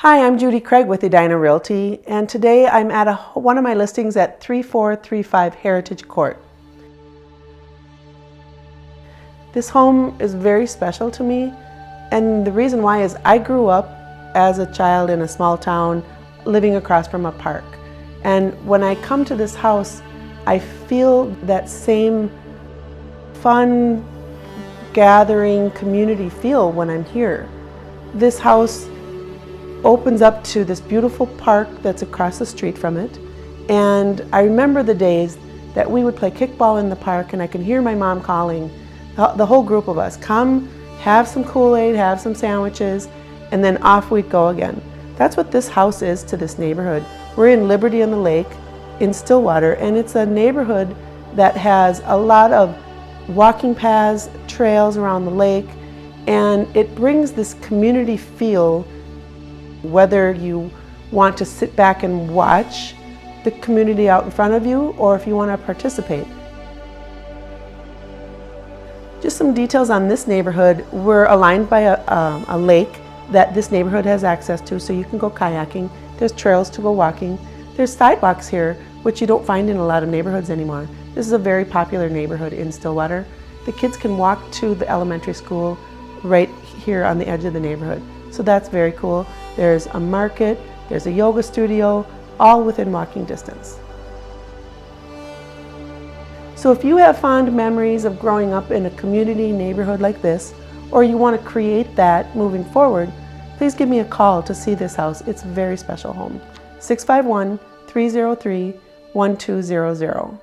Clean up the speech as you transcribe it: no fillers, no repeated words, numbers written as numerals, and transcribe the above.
Hi, I'm Judy Craig with Edina Realty, and today I'm at one of my listings at 3435 Heritage Court. This home is very special to me, and the reason why is I grew up as a child in a small town living across from a park. And when I come to this house, I feel that same fun, gathering, community feel when I'm here. This house opens up to this beautiful park that's across the street from it. And I remember the days that we would play kickball in the park, and I could hear my mom calling the whole group of us, come have some Kool-Aid, have some sandwiches, and then off we'd go again. That's what this house is to this neighborhood. We're in Liberty on the Lake in Stillwater, and it's a neighborhood that has a lot of walking paths, trails around the lake, and it brings this community feel. Whether you want to sit back and watch the community out in front of you, or if you want to participate. Just some details on this neighborhood. We're aligned by a lake that this neighborhood has access to, so you can go kayaking. There's trails to go walking. There's sidewalks here, which you don't find in a lot of neighborhoods anymore. This is a very popular neighborhood in Stillwater. The kids can walk to the elementary school right here on the edge of the neighborhood. So that's very cool. There's a market, there's a yoga studio, all within walking distance. So if you have fond memories of growing up in a community neighborhood like this, or you want to create that moving forward, please give me a call to see this house. It's a very special home. 651-303-1200.